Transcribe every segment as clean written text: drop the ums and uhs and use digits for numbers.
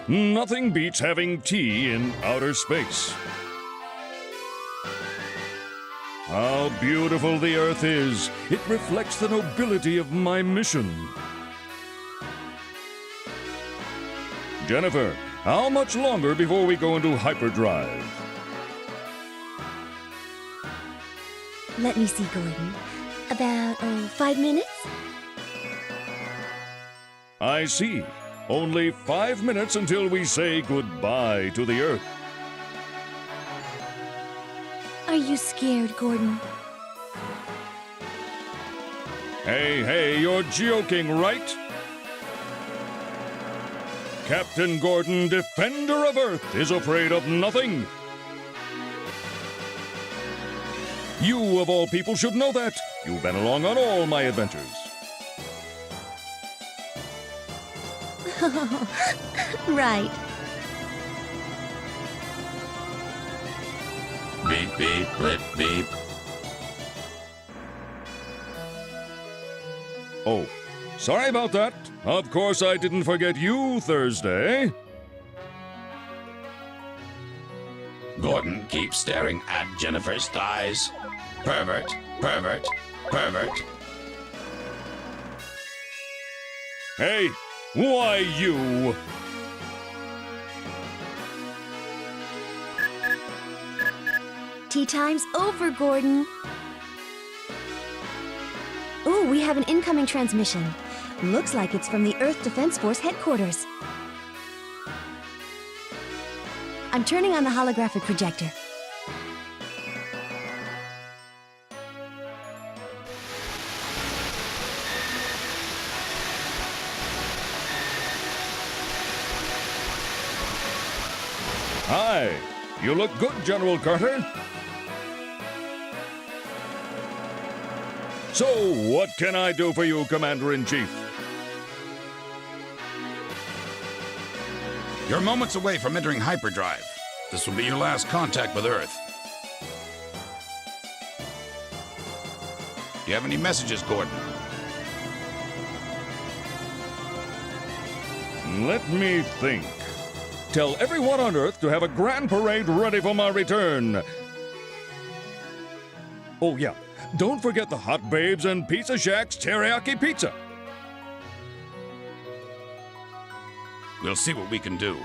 Nothing beats having tea in outer space. How beautiful the Earth is. It reflects the nobility of my mission. Jennifer, how much longer before we go into hyperdrive? Let me see, Gordon. About, 5 minutes? I see. Only 5 minutes until we say goodbye to the Earth. Are you scared, Gordon? Hey, you're joking, right? Captain Gordon, Defender of Earth, is afraid of nothing. You, of all people, should know that. You've been along on all my adventures. Right. Beep, beep, blip, beep. Oh, sorry about that. Of course, I didn't forget you, Thursday. Gordon keeps staring at Jennifer's thighs. Pervert, pervert, pervert. Hey, why you? Tea time's over, Gordon. Ooh, we have an incoming transmission. Looks like it's from the Earth Defense Force headquarters. I'm turning on the holographic projector. Hi. You look good, General Carter. So, what can I do for you, Commander-in-Chief? You're moments away from entering hyperdrive. This will be your last contact with Earth. Do you have any messages, Gordon? Let me think. Tell everyone on Earth to have a grand parade ready for my return. Oh, yeah. Don't forget the Hot Babes and Pizza Shack's teriyaki pizza. We'll see what we can do.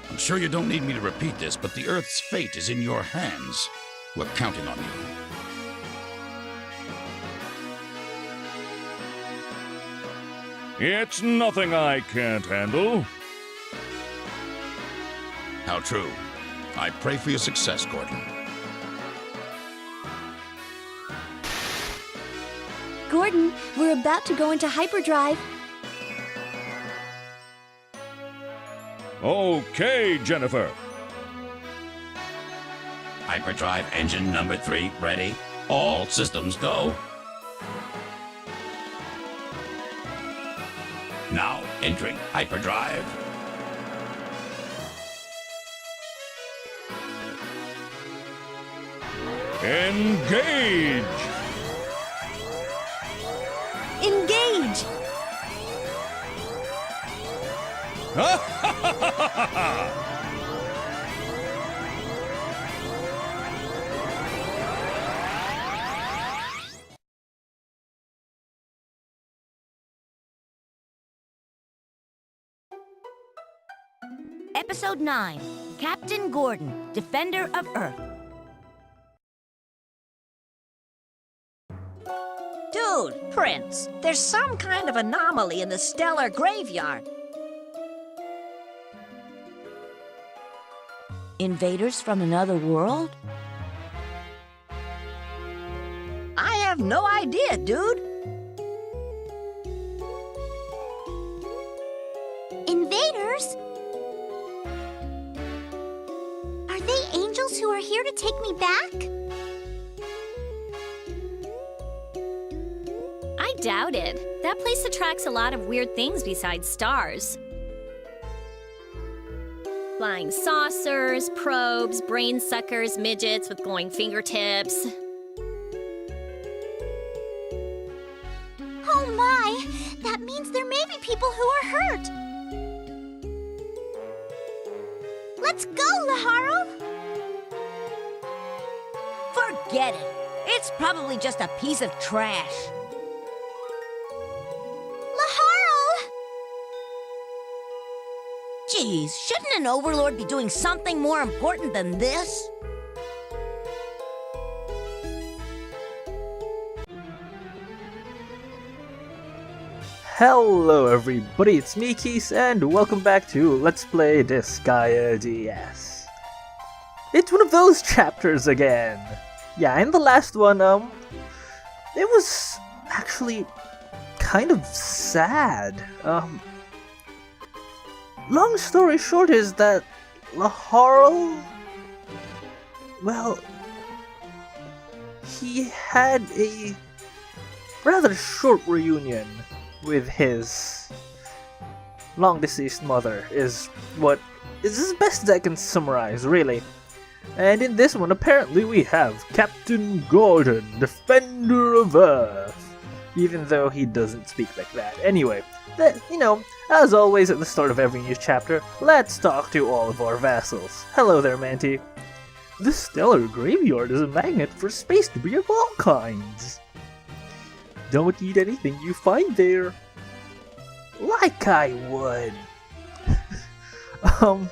I'm sure you don't need me to repeat this, but the Earth's fate is in your hands. We're counting on you. It's nothing I can't handle. How true. I pray for your success, Gordon. Gordon, we're about to go into hyperdrive. Okay, Jennifer. Hyperdrive engine number 3 ready. All systems go. Now entering hyperdrive. Engage! Engage! Ha ha ha ha ha! Episode 9, Captain Gordon, Defender of Earth. Dude, Prince, there's some kind of anomaly in the stellar graveyard. Invaders from another world? I have no idea, dude. Invaders? Are they angels who are here to take me back? I doubt it. That place attracts a lot of weird things besides stars. Flying saucers, probes, brain suckers, midgets with glowing fingertips. Oh my! That means there may be people who are hurt. Let's go, Laharo! Forget it. It's probably just a piece of trash. Laharo! Geez, shouldn't an overlord be doing something more important than this? Hello everybody, it's me Keese, and welcome back to Let's Play Disgaea DS. It's one of those chapters again. Yeah, in the last one, it was actually kind of sad. Long story short is that Laharo, well, he had a rather short reunion with his long-deceased mother, is as best as I can summarize, really. And in this one, apparently we have Captain Gordon, Defender of Earth, even though he doesn't speak like that. Anyway, as always at the start of every new chapter, let's talk to all of our vassals. Hello there, Manti. This stellar graveyard is a magnet for space debris of all kinds. Don't eat anything you find there. Like I would. Do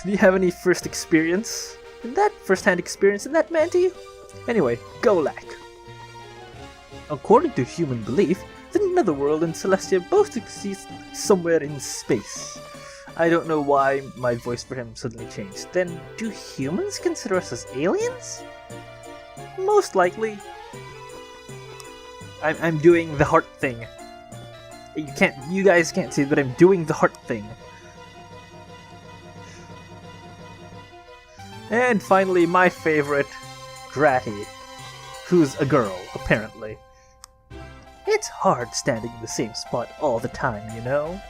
you have any first-hand experience in that, Manti? Anyway, Golak. According to human belief, the Netherworld and Celestia both exist somewhere in space. I don't know why my voice for him suddenly changed. Then, do humans consider us as aliens? Most likely. I'm doing the heart thing. You guys can't see it, but I'm doing the heart thing. And finally, my favorite, Dratty, who's a girl, apparently. It's hard standing in the same spot all the time, you know?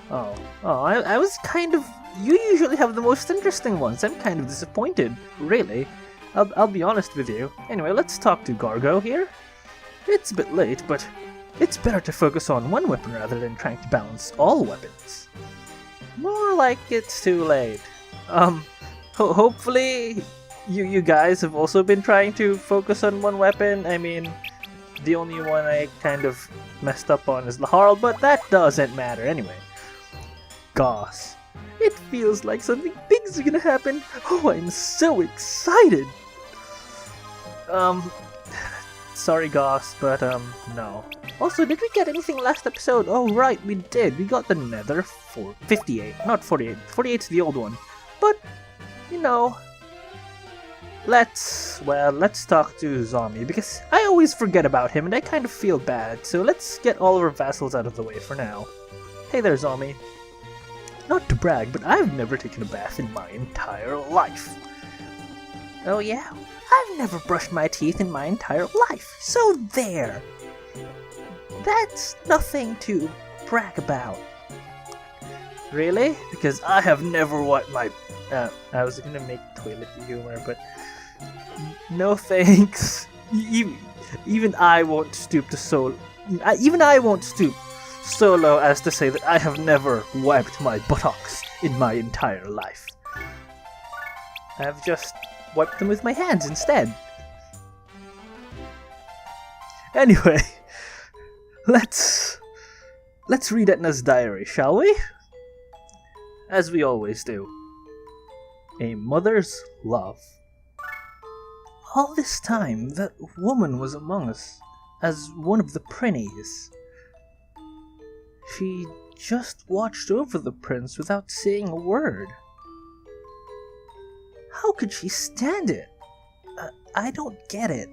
I was kind of... You usually have the most interesting ones. I'm kind of disappointed, really. I'll be honest with you. Anyway, let's talk to Gargo here. It's a bit late, but it's better to focus on one weapon rather than trying to balance all weapons. More like it's too late. Hopefully you guys have also been trying to focus on one weapon. I mean, the only one I kind of messed up on is Laharo, but that doesn't matter anyway. Goss. It feels like something big's gonna happen. Oh, I'm so excited! Sorry, Goss, but, no. Also, did we get anything last episode? Oh, right, we did. We got the Nether 58, not 48. 48's the old one. But, let's talk to Zombie, because I always forget about him and I kind of feel bad, so let's get all of our vassals out of the way for now. Hey there, Zombie. Not to brag, but I've never taken a bath in my entire life. Oh yeah? I've never brushed my teeth in my entire life, so there! That's nothing to brag about. Really? Because I have never wiped my... I was gonna make toilet humor, but... No thanks. Even I won't stoop to even I won't stoop so low as to say that I have never wiped my buttocks in my entire life. I've just wiped them with my hands instead. Anyway, let's read Etna's diary, shall we? As we always do. A mother's love. All this time, that woman was among us as one of the Prinnies. She just watched over the prince without saying a word. How could she stand it? I don't get it.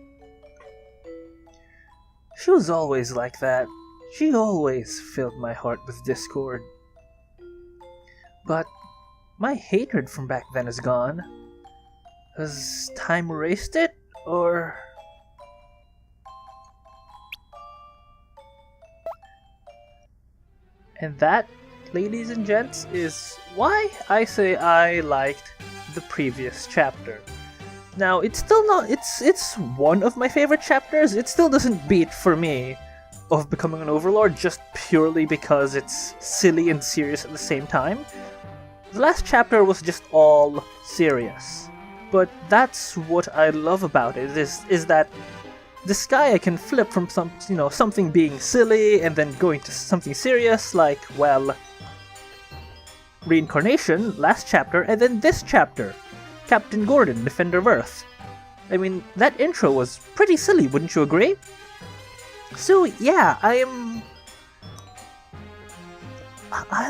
She was always like that. She always filled my heart with discord. But my hatred from back then is gone. Has time erased it, or... And that, ladies and gents, is why I say I liked the previous chapter. Now, it's still not, it's one of my favorite chapters. It still doesn't beat, for me, of becoming an overlord just purely because it's silly and serious at the same time. The last chapter was just all serious. But that's what I love about it, is that Disgaea can flip from something being silly and then going to something serious, like, well, Reincarnation, last chapter, and then this chapter, Captain Gordon, Defender of Earth. I mean, that intro was pretty silly, wouldn't you agree? So yeah, I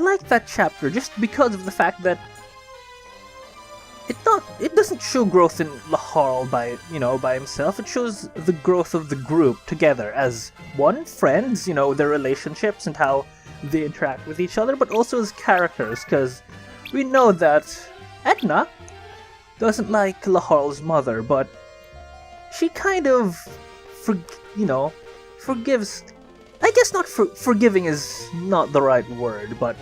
like that chapter just because of the fact that it doesn't show growth in Laharl by himself. It shows the growth of the group together as one, friends, their relationships and how they interact with each other, but also as characters, because we know that Edna doesn't like Laharl's mother, but she kind of forgives. I guess not forgiving is not the right word, but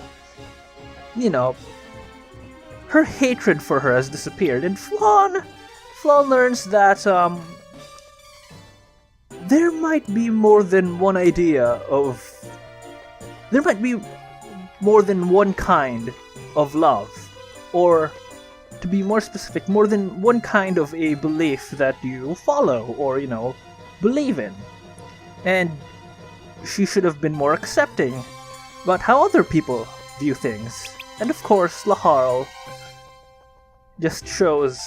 her hatred for her has disappeared, and Flawn learns that there might be more than one there might be more than one kind of love, or to be more specific, more than one kind of a belief that you follow or believe in, and she should have been more accepting about how other people view things. And of course, Laharl just shows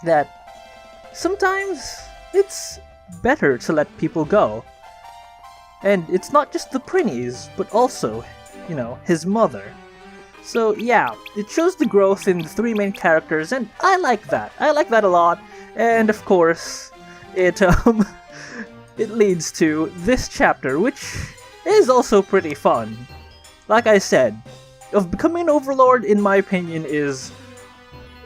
that sometimes it's better to let people go. And it's not just the Prinnies, but also, his mother. So yeah, it shows the growth in the three main characters, and I like that. I like that a lot. And of course, it leads to this chapter, which is also pretty fun. Like I said, of becoming an overlord, in my opinion, is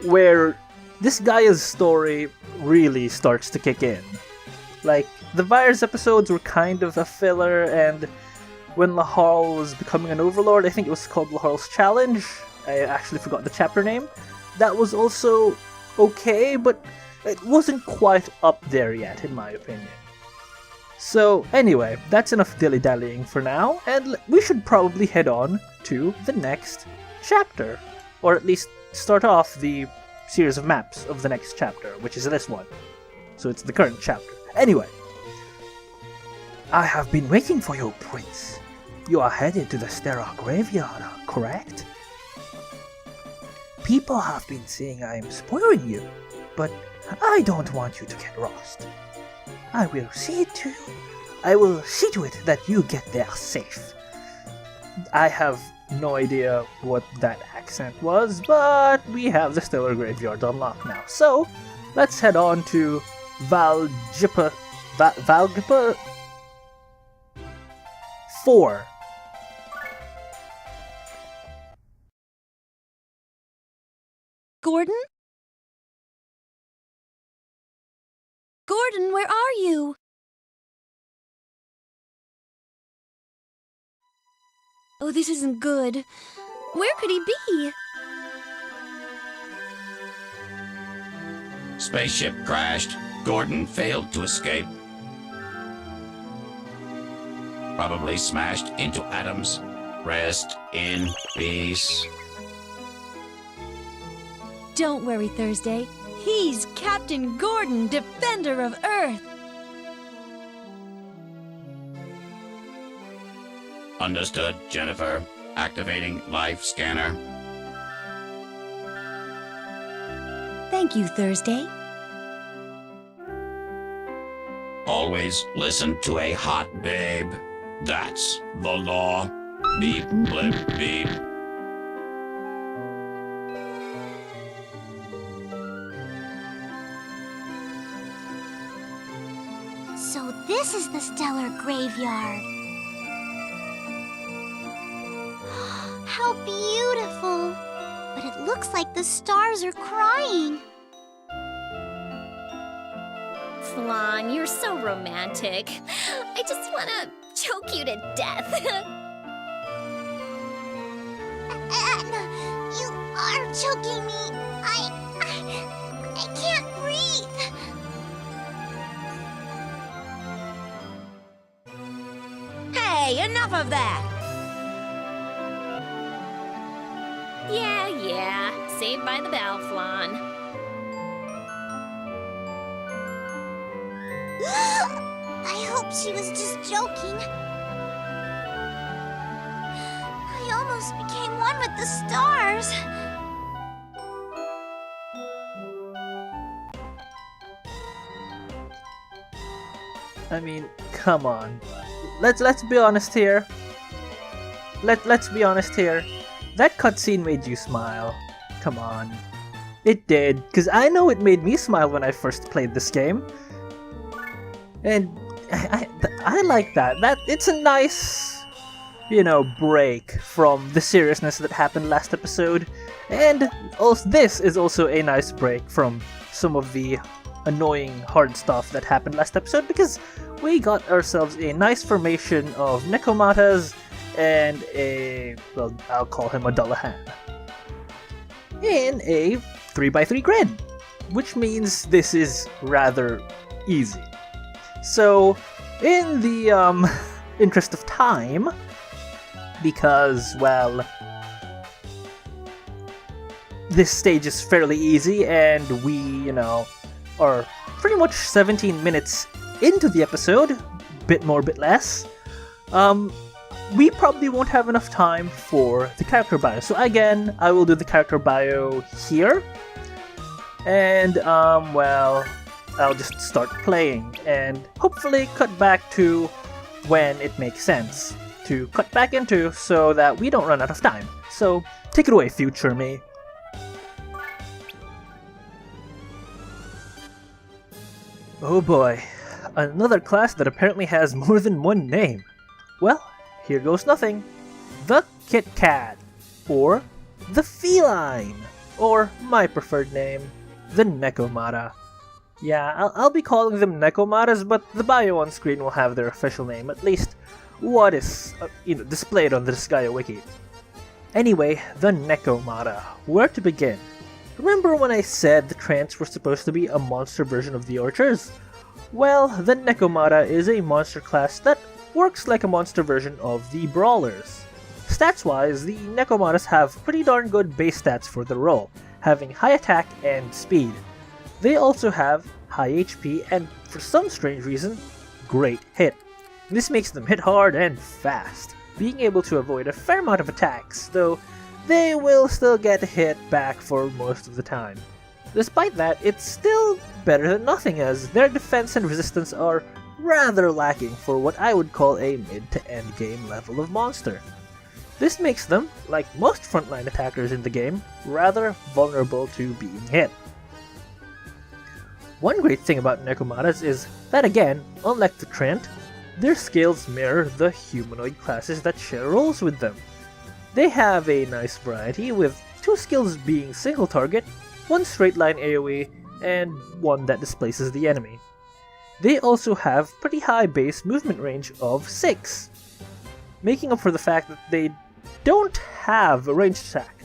where Disgaea's story really starts to kick in. Like, the virus episodes were kind of a filler, and when Laharl was becoming an overlord, I think it was called Laharl's Challenge, I actually forgot the chapter name, that was also okay, but it wasn't quite up there yet, in my opinion. So anyway, that's enough dilly-dallying for now, and we should probably head on to the next chapter. Or at least start off the series of maps of the next chapter, which is this one. So it's the current chapter. Anyway. I have been waiting for you, Prince. You are headed to the Stera graveyard, correct? People have been saying I am spoiling you, but I don't want you to get lost. I will see to it that you get there safe. I have no idea what that accent was, but we have the Stellar Graveyard unlocked now. So, let's head on to Valgipa 4. Gordon? Gordon, where are you? Oh, this isn't good. Where could he be? Spaceship crashed. Gordon failed to escape. Probably smashed into atoms. Rest in peace. Don't worry, Thursday. He's Captain Gordon, Defender of Earth. Understood, Jennifer. Activating life scanner. Thank you, Thursday. Always listen to a hot babe. That's the law. Beep, blip, beep. So this is the Stellar Graveyard. How beautiful! But it looks like the stars are crying. Flan, you're so romantic. I just want to choke you to death. Edna, you are choking me. I can't breathe. Okay, enough of that! Yeah. Saved by the bell, Flan. I hope she was just joking. I almost became one with the stars. I mean, come on. Let's be honest here. Let's be honest here. That cutscene made you smile. Come on. It did, because I know it made me smile when I first played this game. And I like that. It's a nice, break from the seriousness that happened last episode. And also, this is also a nice break from some of the annoying hard stuff that happened last episode, because we got ourselves a nice formation of Nekomatas and I'll call him a Dullahan in a 3x3 grid, which means this is rather easy. So, in the interest of time, because, well, this stage is fairly easy and we, are pretty much 17 minutes into the episode, bit more, bit less, we probably won't have enough time for the character bio. So again, I will do the character bio here, and well, I'll just start playing and hopefully cut back to when it makes sense to cut back into so that we don't run out of time. So take it away, future me. Oh boy, another class that apparently has more than one name. Well, here goes nothing. The Kit Kat, or the Feline, or my preferred name, the Nekomata. Yeah, I'll be calling them Nekomatas, but the bio on screen will have their official name, at least what is displayed on the Disgaea wiki. Anyway, the Nekomata. Where to begin? Remember when I said the Trants were supposed to be a monster version of the Archers? Well, the Nekomata is a monster class that works like a monster version of the Brawlers. Stats-wise, the Nekomatas have pretty darn good base stats for the role, having high attack and speed. They also have high HP and, for some strange reason, great hit. This makes them hit hard and fast, being able to avoid a fair amount of attacks, though they will still get hit back for most of the time. Despite that, it's still better than nothing, as their defense and resistance are rather lacking for what I would call a mid to end game level of monster. This makes them, like most frontline attackers in the game, rather vulnerable to being hit. One great thing about Nekomatas is that, again, unlike the Trant, their skills mirror the humanoid classes that share roles with them. They have a nice variety, with 2 skills being single target, 1 straight line AoE, and 1 that displaces the enemy. They also have pretty high base movement range of 6, making up for the fact that they don't have a ranged attack.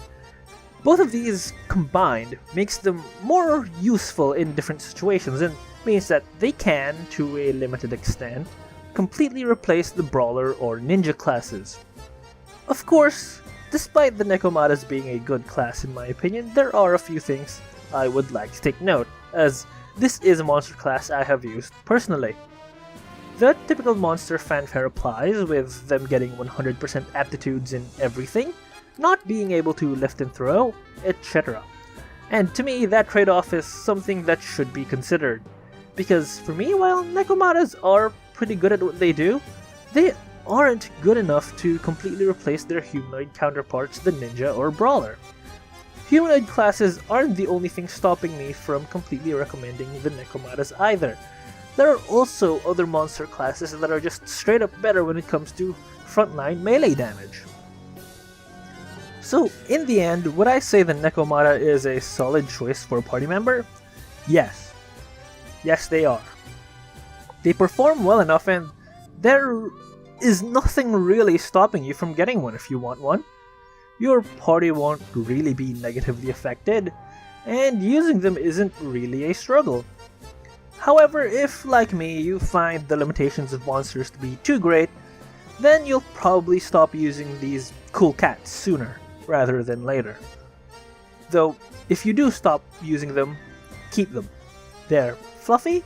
Both of these combined makes them more useful in different situations, and means that they can, to a limited extent, completely replace the Brawler or Ninja classes. Of course, despite the Nekomatas being a good class in my opinion, there are a few things I would like to take note, as this is a monster class I have used personally. The typical monster fanfare applies, with them getting 100% aptitudes in everything, not being able to lift and throw, etc. And to me, that trade-off is something that should be considered. Because for me, while Nekomatas are pretty good at what they do, they aren't good enough to completely replace their humanoid counterparts, the Ninja or Brawler. Humanoid classes aren't the only thing stopping me from completely recommending the Nekomatas either. There are also other monster classes that are just straight up better when it comes to frontline melee damage. So, in the end, would I say the Nekomata is a solid choice for a party member? Yes. Yes, they are. They perform well enough, and there is nothing really stopping you from getting one if you want one. Your party won't really be negatively affected, and using them isn't really a struggle. However, if, like me, you find the limitations of monsters to be too great, then you'll probably stop using these cool cats sooner rather than later. Though, if you do stop using them, keep them. They're fluffy,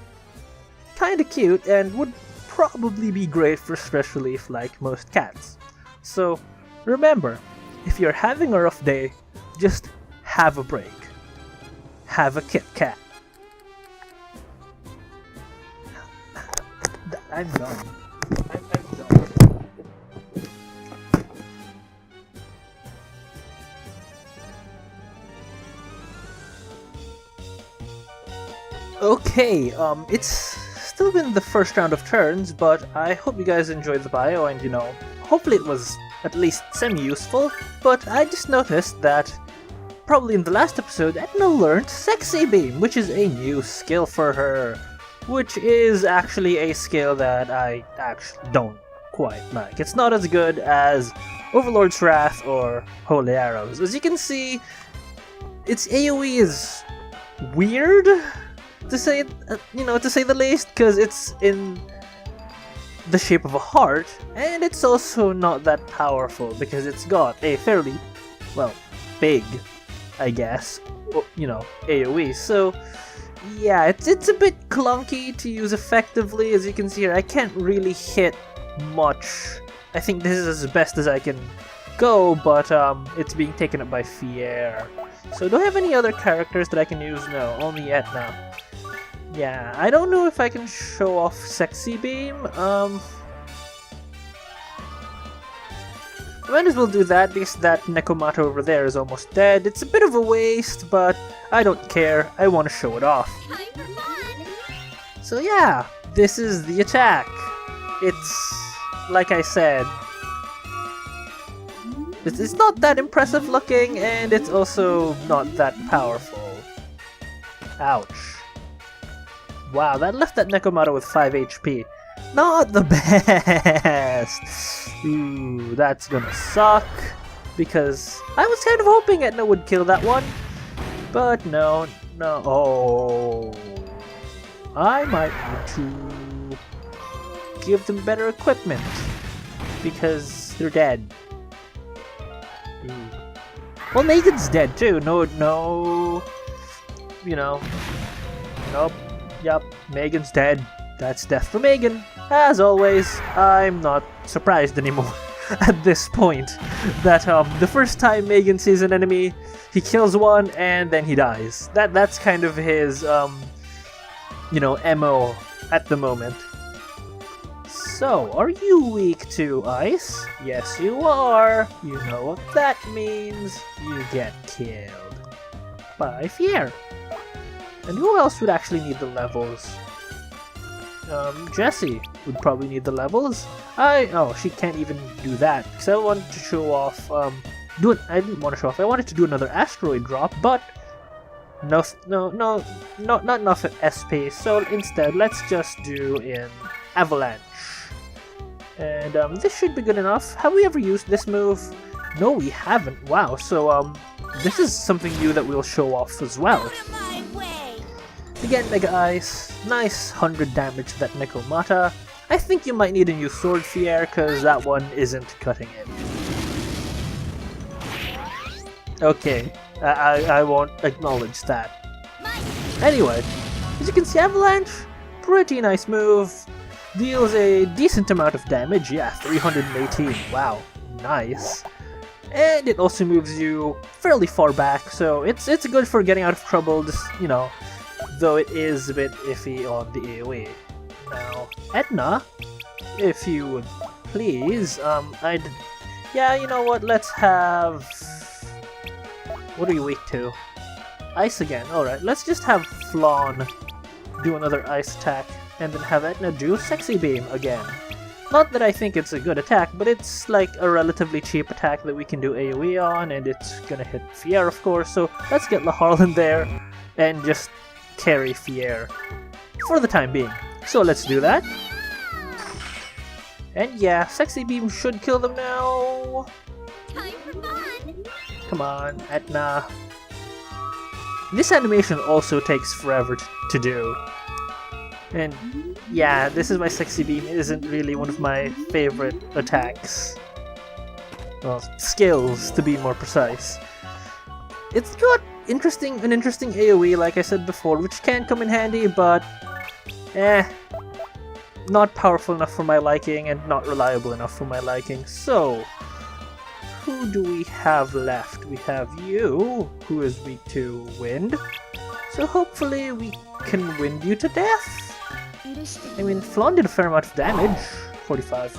kinda cute, and would probably be great for stress relief like most cats. So, remember, if you're having a rough day, just have a break. Have a Kit Kat. I'm done. I'm done. Okay, it's still been the first round of turns, but I hope you guys enjoyed the bio and, hopefully it was at least semi-useful, but I just noticed that probably in the last episode, Edna learned Sexy Beam, which is a new skill for her, which is actually a skill that I actually don't quite like. It's not as good as Overlord's Wrath or Holy Arrows. As you can see, its AoE is weird, to say the least, because it's in the shape of a heart, and it's also not that powerful because it's got a fairly, big, I guess, AoE. So, yeah, it's a bit clunky to use effectively. As you can see here, I can't really hit much. I think this is as best as I can go, but it's being taken up by Fier. So, do I have any other characters that I can use? No, only Etna. Yeah, I don't know if I can show off Sexy Beam. Might as well do that because that Nekomata over there is almost dead. It's a bit of a waste, but I don't care. I want to show it off. So yeah, this is the attack. It's, like I said, it's not that impressive looking, and it's also not that powerful. Ouch. Wow, that left that Nekomata with 5 HP. Not the best! Ooh, that's gonna suck. Because I was kind of hoping Etna would kill that one. But no. Oh. I might need to give them better equipment. Because they're dead. Ooh. Well, Megan's dead too. No. Nope. Yup, Megan's dead. That's death for Megan. As always, I'm not surprised anymore at this point that the first time Megan sees an enemy, he kills one and then he dies. That's kind of his MO at the moment. So, are you weak to ice? Yes, you are. You know what that means. You get killed by Fier. And who else would actually need the levels? Jessie would probably need the levels. Oh, she can't even do that. Because I wanted to show off, I didn't want to show off. I wanted to do another asteroid drop, but not enough SP. So instead, let's just do an avalanche. And this should be good enough. Have we ever used this move? No, we haven't. Wow. So this is something new that we'll show off as well. Again, Mega Ice, nice 100 damage to that Nekomata. I think you might need a new Sword Fier, because that one isn't cutting it. Okay, I won't acknowledge that. Anyway, as you can see, Avalanche, pretty nice move. Deals a decent amount of damage, yeah, 318, wow, nice. And it also moves you fairly far back, so it's good for getting out of trouble, just, though it is a bit iffy on the AoE. Now, Etna, if you would please, yeah, you know what, let's have... What are you weak to? Ice again, alright, let's just have Flawn do another ice attack, and then have Etna do Sexy Beam again. Not that I think it's a good attack, but it's like a relatively cheap attack that we can do AoE on, and it's gonna hit Fier, of course, so let's get Lahar in there, and just carry Fier for the time being. So let's do that. And yeah, Sexy Beam should kill them now. Time for fun. Come on, Etna. This animation also takes forever to do. And yeah, this is why Sexy Beam isn't really one of my favorite attacks. Well, skills, to be more precise. It's got an interesting AoE, like I said before, which can come in handy, but not powerful enough for my liking and not reliable enough for my liking. So, who do we have left? We have you, who is weak to wind. So hopefully we can wind you to death. I mean, Flan did a fair amount of damage. 45.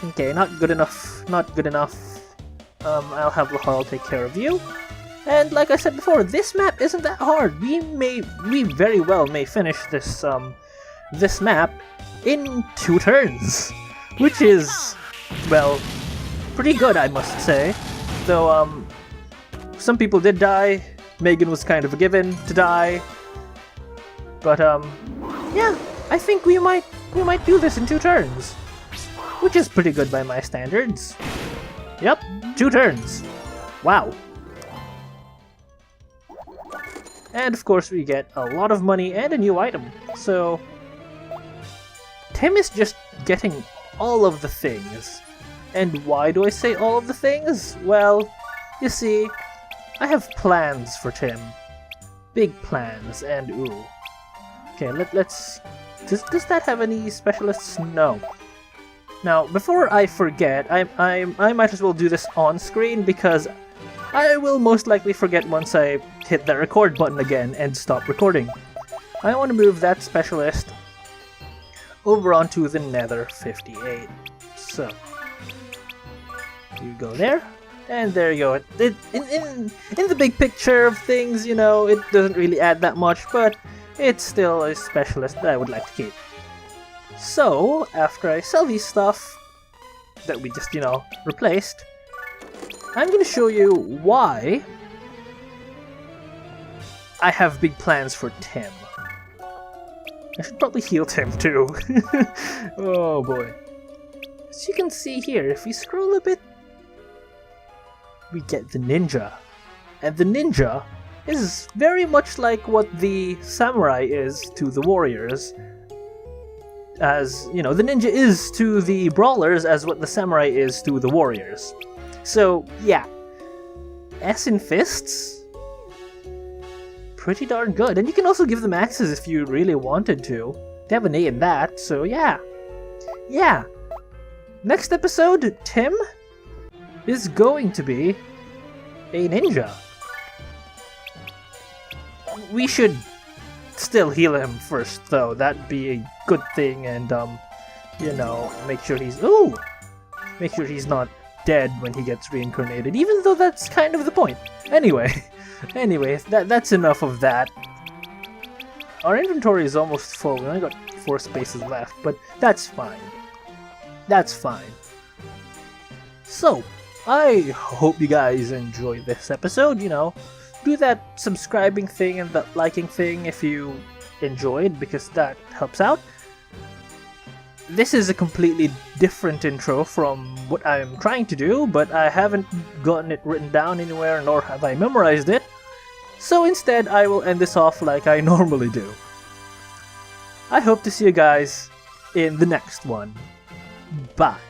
Okay, not good enough. Not good enough. I'll have Laharl take care of you. And like I said before, this map isn't that hard. We very well may finish this this map in 2 turns, which is, well, pretty good, I must say. Though some people did die. Megan was kind of a given to die. But yeah, I think we might do this in 2 turns, which is pretty good by my standards. Yep, 2 turns. Wow. And of course we get a lot of money and a new item. So Tim is just getting all of the things. And why do I say all of the things? Well, you see, I have plans for Tim. Big plans, and ooh. Okay, let's... Does that have any specialists? No. Now, before I forget, I might as well do this on screen because I will most likely forget once I hit the record button again and stop recording. I want to move that specialist over onto the Nether 58. So, you go there, and there you go. In the big picture of things, you know, it doesn't really add that much, but it's still a specialist that I would like to keep. So, after I sell these stuff that we just, you know, replaced, I'm going to show you why I have big plans for Tim. I should probably heal Tim too. Oh boy. As you can see here, if we scroll a bit, we get the ninja. And the ninja is very much like what the samurai is to the warriors. As, you know, the ninja is to the brawlers as what the samurai is to the warriors. So, yeah. S in fists? Pretty darn good. And you can also give them axes if you really wanted to. They have an A in that, so yeah. Yeah. Next episode, Tim is going to be a ninja. We should still heal him first, though. That'd be a good thing, and, you know, make sure he's not dead when he gets reincarnated, even though that's kind of the point. Anyway, that's enough of that. Our inventory is almost full. We only got 4 spaces left, but that's fine. That's fine. So, I hope you guys enjoyed this episode, you know. Do that subscribing thing and that liking thing if you enjoyed, because that helps out. This is a completely different intro from what I'm trying to do, but I haven't gotten it written down anywhere, nor have I memorized it. So instead, I will end this off like I normally do. I hope to see you guys in the next one. Bye.